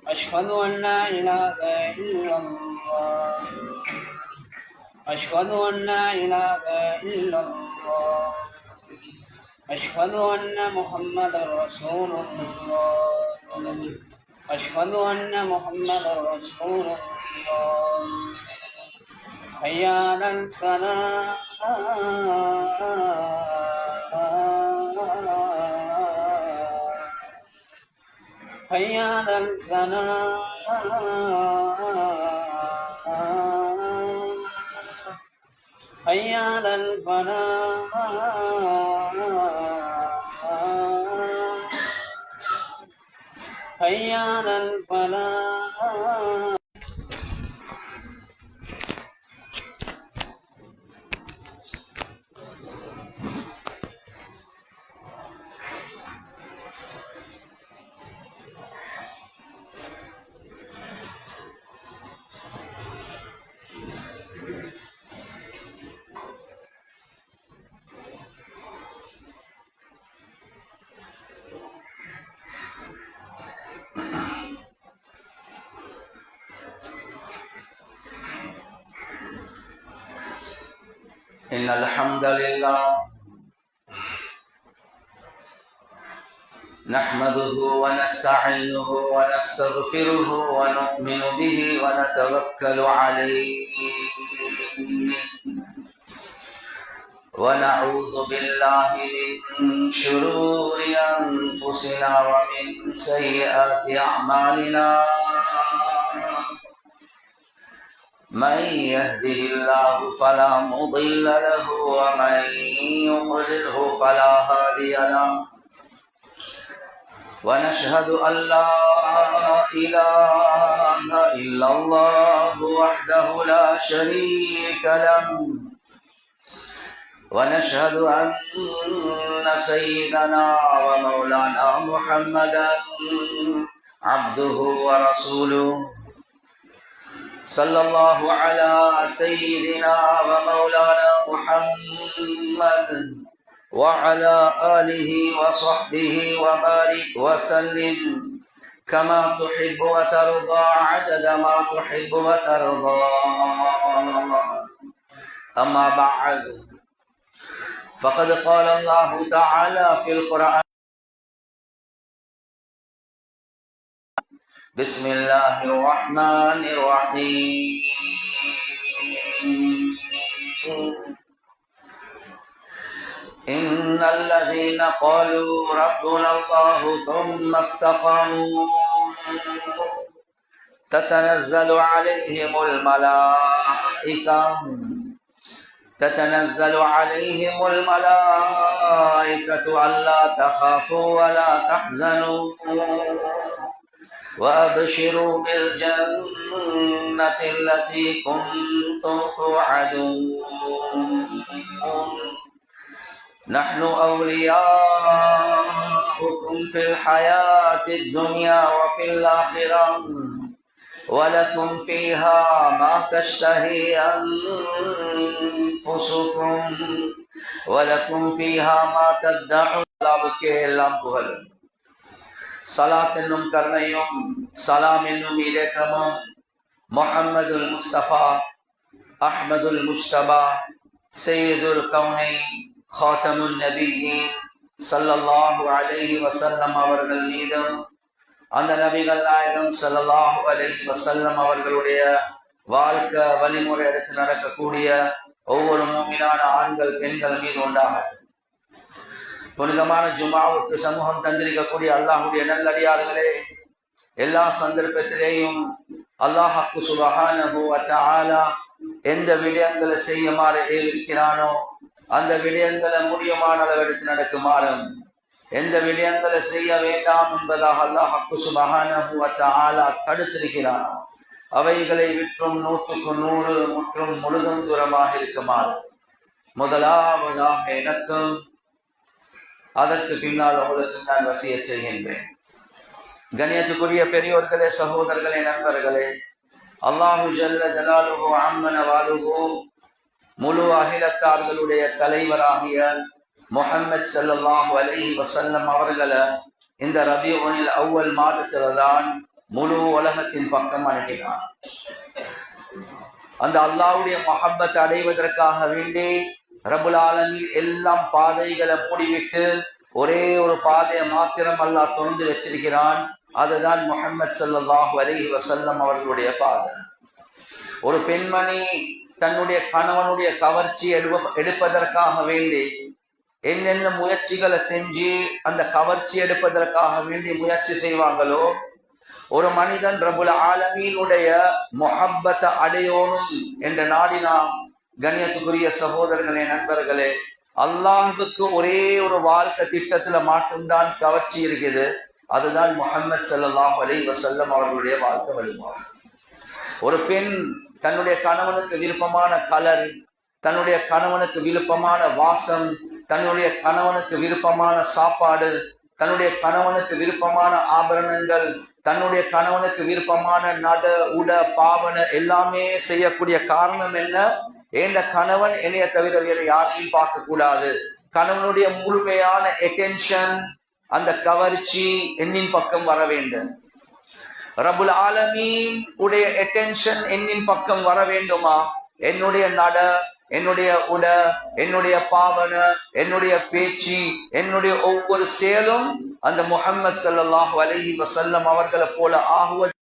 أشهد أن لا إله إلا الله أشهد أن لا إله إلا الله أشهد أن محمدا رسول الله أشهد أن محمدا رسول الله حي على الصلاة حي على الصلاة حي على الفلاح حي على الفلاح. إن الحمد لله نحمده ونستعينه ونستغفره ونؤمن به ونتوكل عليه ونعوذ بالله من شرور أنفسنا ومن سيئات أعمالنا من يهده الله فلا مضل له ومن يضلله فلا هادي له ونشهد أن لا إله إلا الله وحده لا شريك له ونشهد أن سيدنا ومولانا محمدا عبده ورسوله صلى الله على سيدنا ومولانا محمد وعلى آله وصحبه وبارك وسلم كما تحب وترضى عدد ما تحب وترضى. أما بعد فقد قال الله تعالى في القرآن بسم الله الرحمن الرحيم إن الذين قالوا ربنا الله ثم استقاموا تتنزل عليهم الملائكة ألا تخافوا ولا تحزنوا وأبشروا بالجنة التي كنتم توعدون نحن أولياؤكم في الحياة الدنيا وفي الآخرة ولكم فيها ما تشتهي أنفسكم ولكم فيها ما تدعون. சலாத் என்னும் கருணையும் சலாம் என்னும் இரக்கமும் முஹம்மதுல் முஸ்தபா அஹ்மதுல் முஸ்தபா சையதுல் கௌனைன் ஹாத்தமுன் நபியீன் ஸல்லல்லாஹு அலைஹி வஸல்லம் அவர்கள் மீதும் அந்த நபிகள் நாயகம் ஸல்லல்லாஹு அலைஹி வஸல்லம் அவர்களுடைய வாழ்க்கை வழிமுறை எடுத்து நடக்கக்கூடிய ஒவ்வொரு மூமினான ஆண்கள் பெண்கள் மீது உண்டாகட்டும். புனிதமான ஜுமாவுக்கு சமூகம் தந்திருக்கக்கூடிய அல்லாஹுடைய நல்லடியார்களே, எல்லா சந்தர்ப்பத்திலேயும் அல்லாஹ் சுப்ஹானஹு வ தஆலா எந்த விடயங்களை செய்யுமாறு ஏவிருக்கிறானோ அந்த விடயங்களை முடியுமான அளவு எடுத்து நடக்குமாறும், எந்த விடயங்களை செய்ய வேண்டாம் என்பதாக அல்லாஹ் சுப்ஹானஹு வ தஆலா தடுத்திருக்கிறானோ அவைகளை விற்றும் 100க்கு 100 முற்றும் முழுதும் தூரமாக இருக்குமாறு முதலாவதாக எனக்கும் அதற்கு பின்னால் உங்களுக்கு நான் வசிய செய்கின்றேன். கண்ணியத்துக்குரிய பெரியோர்களே, சகோதரர்களே, நண்பர்களே, அல்லாஹு ஜல்ல ஜலாலுஹு அம்மன வாலுஹு முழு அகிலத்தார்களுடைய தலைவராகிய முஹம்மது ஸல்லல்லாஹு அலைஹி வஸல்லம் அவர்களை இந்த ரபீஉல் அவ்வல் மாதத்தில்தான் முழு உலகத்தின் பக்கம் அனுப்பினார். அந்த அல்லாஹ்வுடைய முஹப்பத் அடைவதற்காக வேண்டி ரப்புல் ஆலமீன் எல்லாம் பாதைகளை மூடிவிட்டு ஒரே ஒரு பாதையை மாத்திரம் அல்லாஹ் திறந்து வச்சிருக்கிறான். அதுதான் முஹம்மது ஸல்லல்லாஹு அலைஹி வஸல்லம் அவர்களுடைய பாதை. ஒரு பெண்மணி தன்னுடைய கணவனுடைய கவர்ச்சி எடுப்பதற்காக வேண்டி என்னென்ன முயற்சிகளை செஞ்சு அந்த கவர்ச்சி எடுப்பதற்காக வேண்டி முயற்சி செய்வாங்களோ, ஒரு மனிதன் ரப்புல் ஆலமீனுடைய முஹப்பத்தை அடையோனும் என்ற நாடினா, கண்ணியத்துக்குரிய சகோதரர்களே, நண்பர்களே, அல்லாஹ்வுக்கு ஒரே ஒரு வாழ்க்கை திட்டத்துல மட்டும்தான் கவர்ச்சி இருக்குது. அதுதான் முஹம்மது ஸல்லல்லாஹு அலைஹி வஸல்லம் அவர்களுடைய வாழ்க்கை வழிமுறை. ஒரு பெண் தன்னுடைய கணவனுக்கு விருப்பமான கலர், தன்னுடைய கணவனுக்கு விருப்பமான வாசம், தன்னுடைய கணவனுக்கு விருப்பமான சாப்பாடு, தன்னுடைய கணவனுக்கு விருப்பமான ஆபரணங்கள், தன்னுடைய கணவனுக்கு விருப்பமான நட உட பாவன எல்லாமே செய்யக்கூடிய காரணம் என்ன? என்ற கணவன் என்னைய தவிர வேற யாரையும் பார்க்க கூடாது. கணவனுடைய முழுமையான அட்டென்ஷன், அந்த கவர்ச்சி என்னின் பக்கம் வர வேண்டும். ரப்புல் ஆலமீன் உடைய அட்டென்ஷன் என்னின் பக்கம் வர வேண்டுமா? என்னுடைய நட, என்னுடைய உட, என்னுடைய பாவன, என்னுடைய பேச்சு, என்னுடைய ஒவ்வொரு செயலும் அந்த முஹம்மது ஸல்லல்லாஹு அலைஹி வஸல்லம் அவர்களை போல ஆகுவது.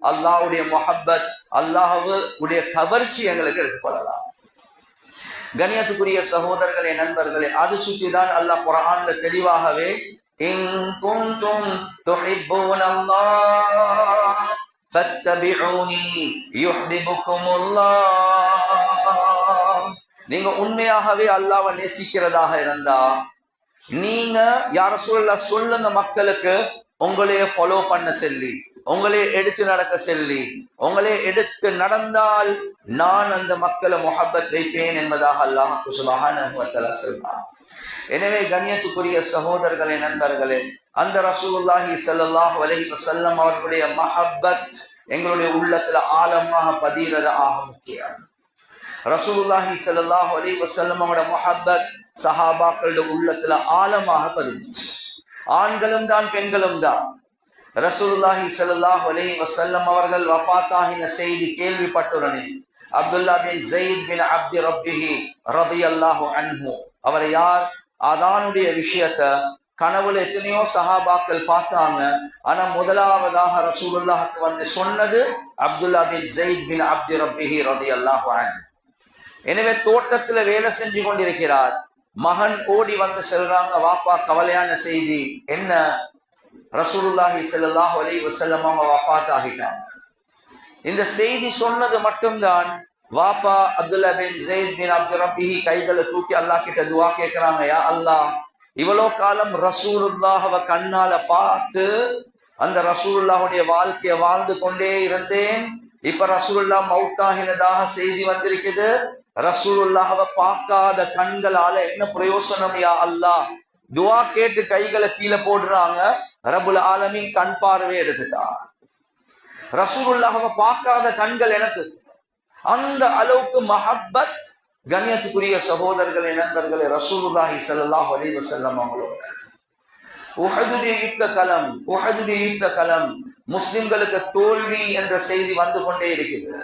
அல்லாஹ்வுடைய முஹப்பத், அல்லாஹ்வுடைய கவர்ச்சி எங்களுக்கு எடுத்துக்கொள்ளலாம். கண்ணியத்துக்குரிய சகோதரர்களே, நண்பர்களே, அது சுற்றிதான் அல்லாஹ் குர்ஆன்ல தெளிவாகவே இன் குன்தும் துஹிப்பூனல்லாஹ் ஃபத்தபிஊனி யுஹ்பிபுக்குமுல்லாஹ். நீங்க உண்மையாகவே அல்லாஹ்வை நேசிக்கிறதாக இருந்தா நீங்க யா ரசூலுல்லாஹ் சொல்லுங்க மக்களுக்கு, உங்களையே ஃபாலோ பண்ண சொல்லி, உங்களே எடுத்து நடக்க சொல்லி, உங்களே எடுத்து நடந்தால் நான் அந்த மக்களை முஹப்பத் வைப்பேன் என்பதாக அல்லாஹ் சுப்ஹானஹு வ தஆலா சொல்றார். எனவே கண்ணியத்துக்குரிய சகோதரர்களே, நண்பர்களே, அந்த ரசூலுல்லாஹி ஸல்லல்லாஹு அலைஹி வஸல்லம் அவர்களுடைய மஹப்பத் எங்களுடைய உள்ளத்துல ஆழமாக பதிகிறது ஆக முக்கியம். ரசூலுல்லாஹி ஸல்லல்லாஹு அலைஹி வஸல்லம் அவருடைய மஹப்பத் சஹாபாக்களுடைய உள்ளத்துல ஆழமாக பதிஞ்சிச்சு. ஆண்களும் தான் பெண்களும் தான். ரசூலுல்லாஹி ஸல்லல்லாஹு அலைஹி வஸல்லம் அவர்கள் வஃபாத்தாகின செய்தி கேள்விப்பட்டுடனே அப்துல்லா பின் ஸைத் பின் அப்தி ரப்பிஹி ரலியல்லாஹு அன்ஹு, அவர் யார்? அதானுடைய விஷயத்தை கனவுல எத்தனையோ சஹாபாக்கள் பார்த்தாங்க. ஆனா முதலாவதாக ரசூலுல்லாஹ்க்கு வந்து சொன்னது அப்துல்லா பின் ஸைத் பின் அப்தி ரப்பிஹி ரலியல்லாஹு அன்ஹு. எனவே தோட்டத்துல வேலை செஞ்சு கொண்டிருக்கிறார். மகன் ஓடி வந்து சொல்றாங்க, வாப்பா கவலையான செய்தி. என்ன? ரசூலுல்லாஹி ஸல்லல்லாஹு அலைஹி வஸல்லம் அவங்க வஃபாத் ஆகிட்டாங்க. இந்த செய்தி சொன்னது மட்டும்தான் வாப்பா அப்துல்லா பின் ஸைத் பின் அப்தி ரப்பிஹி கைகளை தூக்கி அல்லாஹ் கிட்ட துஆ கேட்கிறாங்க, யா அல்லாஹ், இவ்வளோ காலம் ரசூலுல்லாஹ்வை கண்ணால பார்த்து அந்த ரசூலுல்லாஹுடைய வாழ்க்கையை வாழ்ந்து கொண்டே இருந்தேன். இப்ப ரசூலுல்லாஹ் மௌத்தாகினதாக செய்தி வந்திருக்குது. ரசூலுல்லாஹ்வை பார்க்காத கண்களால என்ன பிரயோசனம் யா அல்லாஹ்? துஆ கேட்டு கைகளை கீழே போடுறாங்க. ரப்புல் ஆலமீன் கண் பார்வை எடுத்துட்டார். ரசூலுல்லாஹ்வை பார்க்காத கண்கள் எனக்கு. அந்த அளவுக்கு மஹப்பத் கண்ணியத்துக்குரிய சகோதரர்களே, நண்பர்களே, ரசூலுல்லாஹி ஸல்லல்லாஹு அலைஹி வஸல்லம் அவங்களோட உஹதுடைய யுத்த களம் முஸ்லிம்களுக்கு தோல்வி என்ற செய்தி வந்து கொண்டே இருக்கிறது.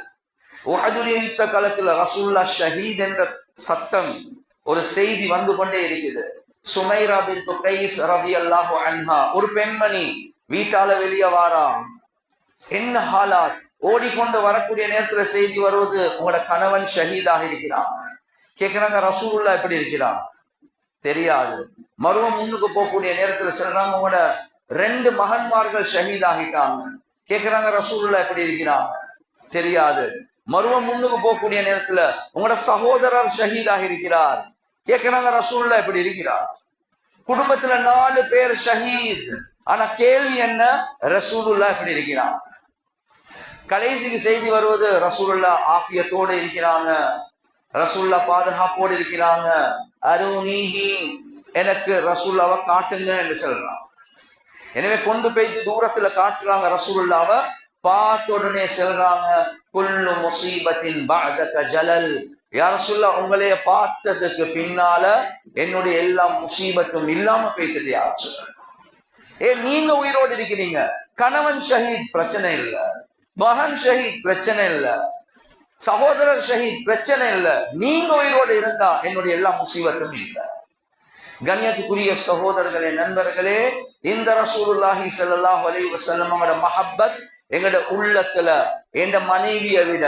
உஹதுடைய யுத்த களத்துல ரசூலுல்லாஹ் ஷஹீத் என்ற சத்தம் ஒரு செய்தி வந்து கொண்டே இருக்குது. சுமைரா பின்த் கைஸ் ரலியல்லாஹு அன்ஹா, ஒரு பெண்மணி வீட்டால வெளியே வாரா, என்ன ஹாலாத், ஓடிக்கொண்டு வரக்கூடிய நேரத்துல செய்தி வருவது, உங்களோட கணவன் ஷஹீதாக இருக்கிறான். கேக்குறாங்க, ரசூலுல்லாஹ் எப்படி இருக்கிறான்? தெரியாது. மறுவம் முன்னுக்கு போகக்கூடிய நேரத்துல சொல்றாங்க, உங்களோட 2 மகன்மார்கள் ஷஹீத் ஆகிட்டாங்க. கேக்குறாங்க, ரசூலுல்லாஹ் எப்படி இருக்கிறாங்க? தெரியாது. மறுவம் முன்னுக்கு போகக்கூடிய நேரத்துல உங்களோட சகோதரர் ஷஹீதாக இருக்கிறார். கேக்குறாங்க, ரசூலுல்லாஹ் எப்படி இருக்கிறார்? குடும்பத்துல 4 பேர் ஷஹீத். ஆனா கேள்வி என்ன, ரசூலுல்லாஹ் எப்படி இருக்கிறார்? கடைசிக்கு செய்தி வருவது, ரசூலுல்லாஹ் ஆஃபியத்தோடு இருக்கிறாங்க, ரசூலுல்லாஹ் பாதுகாப்போடு இருக்கிறாங்க. அருணீஹி, எனக்கு ரசூலுல்லாஹ்வை காட்டுங்க என்று சொல்றாங்க. எனவே கொண்டு போய் தூரத்துல காட்டுறாங்க. ரசூலுல்லாஹ்வை பார்த்த உடனே சொல்றாங்க, குல்லு முஸீபத்தின் பஅதக ஜலல், யா ரசூலுல்லாஹ், உங்களைய பார்த்ததுக்கு பின்னால என்னுடைய எல்லா முசீபத்தும் இல்லாம போயிட்டது. யாரு நீங்க உயிரோடு இருக்கிறீங்க, கணவன் ஷஹீத் பிரச்சனை இல்லை, மகன் ஷஹீத் பிரச்சனை இல்லை, சகோதரர் ஷஹீத் பிரச்சனை இல்லை, நீங்க உயிரோடு இருந்தா என்னுடைய எல்லா முசீபத்தும் இல்லை. கண்ணியத்துக்குரிய சகோதரர்களே, நண்பர்களே, இந்த ரசூலுல்லாஹி ஸல்லல்லாஹு அலைஹி வஸல்லம் அவரோட மஹப்பத் எங்கட உள்ளத்துல எந்த மனைவியை விட,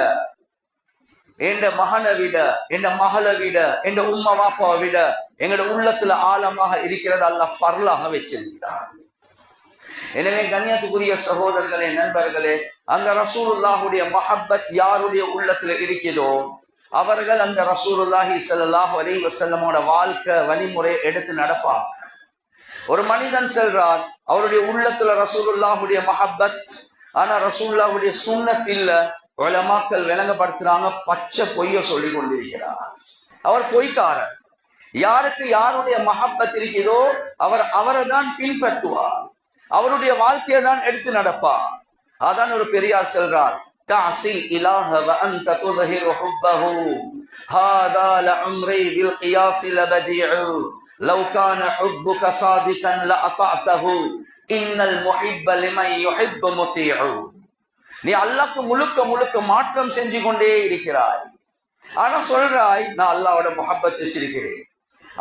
எந்த மகனை விட, எந்த மகளை விட, எந்த உம்மா வாப்பாவை விட எங்கட உள்ளத்துல ஆழமாக இருக்கிறது. அல்லாஹ் ஃபர்லாக வச்சிருக்கிறார். எனவே கண்ணியத்துக்குரிய சகோதரர்களே, நண்பர்களே, அந்த ரசூலுல்லாஹுடைய மஹப்பத் யாருடைய உள்ளத்துல இருக்கிறதோ அவர்கள் அந்த ரசூலுல்லாஹி ஸல்லல்லாஹு அலைஹி வஸல்லமோட வாழ்க்கை வழிமுறை எடுத்து நடப்பாங்க. ஒரு மனிதன் செல்றார், அவருடைய உள்ளத்துல ரசூலுல்லாஹுடைய மஹப்பத், ஆனா ரசூலுல்லாஹுடைய சுன்னத் இல்ல. உலமாக்கள் விளங்கப்படுத்துறாங்க, பச்சை பொய்ய சொல்லி கொண்டிருக்கிறார், அவர் பொய்க்காரர். யாருக்கு யாருடைய மஹப்பத் இருக்கிறதோ அவர் அவரை தான் பின்பற்றுவார், அவருடைய வாழ்க்கையை தான் எடுத்து நடப்பார். அதான் ஒரு பெரியார் சொல்றார், தஅசில் இலாஹ வ அன்த துظஹிரு ஹுப்பஹு ஹாதா லஉம்ரி பில் கியாஸ் லபதீஉ லவ் கான ஹுப்புக சாதிகன் லஅதஅதஹு இன்னல் முஹிப்ப லிமன் யுஹிப்பு முதீஉ. நீ அல்லாஹ்க்கு முழுக்க முழுக்க மாற்றம் செஞ்சு கொண்டே இருக்கிறாய், ஆனா சொல்றாய் நான் அல்லாஹ்வோட முஹப்பத் வச்சிருக்கிறேன்.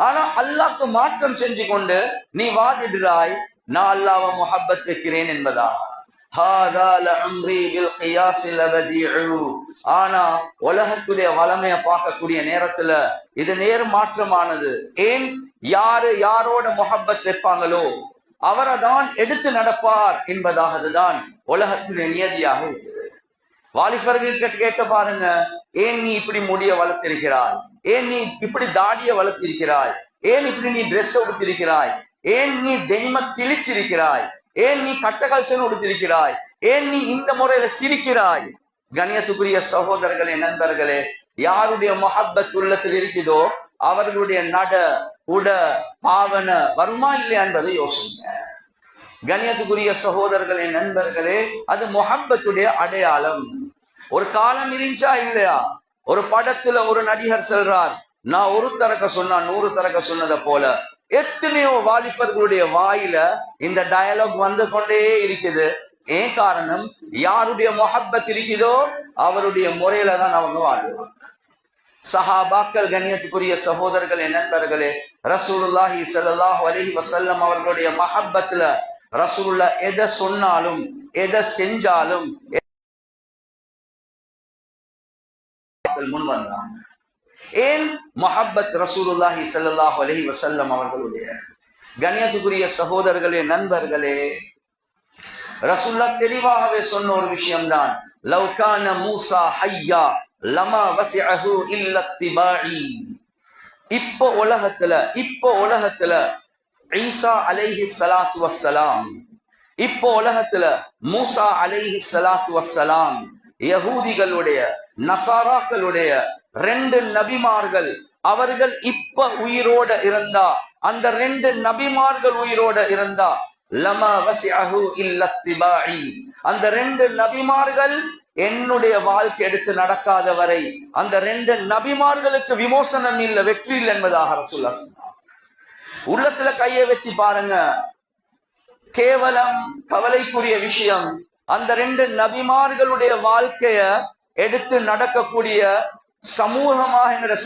ஆனா அல்லாஹ்க்கு மாற்றம் செஞ்சு கொண்டு நீ வாதிடுறாய் நான் அல்லாஹ்வை முஹப்பத் வைக்கிறேன் என்பதா. ஆனா உலகத்துடைய வளமைய பார்க்கக்கூடிய நேரத்துல இது நேர் மாற்றமானது. ஏன், யாரு யாரோட முஹப்பத் வைப்பாங்களோ அவரை தான் எடுத்து நடப்பார் என்பதாகத்தான் உலகத்துடைய நியதியாக இருக்குது. வாலிபர்கள் கேட்ட பாருங்க, ஏன் நீ இப்படி முடிய வளர்த்திருக்கிறாய், ஏன் நீ இப்படி தாடிய வளர்த்திருக்கிறாய், ஏன் இப்படி நீ ட்ரெஸ் உடுத்திருக்கிறாய், ஏன் நீ டெனிம கிழிச்சிருக்கிறாய், ஏன் நீ கட்டகல்சன் உடுத்திருக்கிறாய், ஏன் நீ இந்த முறையில சிரிக்கிறாய்? கண்ணியத்துக்குரிய சகோதரர்களே, நண்பர்களே, யாருடைய முஹப்பத் உள்ளத்தில் இருக்குதோ அவர்களுடைய நட உட பாவன வருமா இல்லையா என்பதை யோசிங்க. கண்ணியத்துக்குரிய சகோதரர்களே, நண்பர்களே, அது முஹப்பத்துடைய அடையாளம். ஒரு காலம் இருந்துச்சா இல்லையா? ஒரு படத்துல ஒரு நடிகர் சொல்றார், நான் ஒரு தரக்க சொன்னா 100 தரக்க சொன்னதை போல எத்தனையோ வாலிபர்களுடைய வாயில இந்த டயலாக் வந்து கொண்டே இருக்குது. ஏன் காரணம், யாருடைய முஹப்பத் இருக்குதோ அவருடைய முறையில தான் அவங்க வாழ்வாங்க. சஹாபாக்கள், கண்ணியத்துக்குரிய சகோதரர்களே, நண்பர்களே, ரசூலுல்லாஹி ஸல்லல்லாஹு அலைஹி வஸல்லம் அவர்களுடைய மஹப்பத்துல ரசூலுல்லாஹ் எதை சொன்னாலும் எதை செஞ்சாலும் முன் வந்தாங்க. ஏன் முஹப்பத் ரசூலுல்லாஹி ஸல்லல்லாஹு அலைஹி வஸல்லம் அவர்களுடைய. கண்ணியத்துக்குரிய சகோதரர்களே, நண்பர்களே, ரசூலுல்லாஹ் தெளிவாகவே சொன்ன ஒரு விஷயம்தான், லவ் கான மூஸா ஹய்யா லமா வஸிஅஹு இல்லா இத்திபாஇ. இப்போ உலகத்துல ஈசா அலைஹி ஸலாத்து வஸ்ஸலாம், இப்போ உலகத்துல மூசா அலைஹி ஸலாத்து வஸ்ஸலாம் யஹூதிகளுடைய நசாராக்களுடைய 2 நபிமார்கள் அவர்கள் இப்ப உயிரோட இருந்தா, அந்த 2 நபிமார்கள் உயிரோட இருந்தா லமா வஸிஅஹு இல்லா இத்திபாஇ, அந்த 2 நபிமார்கள் என்னுடைய வாழ்க்கை எடுத்து நடக்காத வரை அந்த 2 நபிமார்களுக்கு விமோசனம் இல்லை, வெற்றி இல்லை என்பதாக ரசூலுல்லாஹ் சொன்னார். உள்ளத்துல கையை வச்சு பாருங்க. கேவலம் கவலைக்குரிய விஷயம், அந்த 2 நபிமார்களுடைய வாழ்க்கைய எடுத்து நடக்கக்கூடிய சமூகமாக எங்களுடைய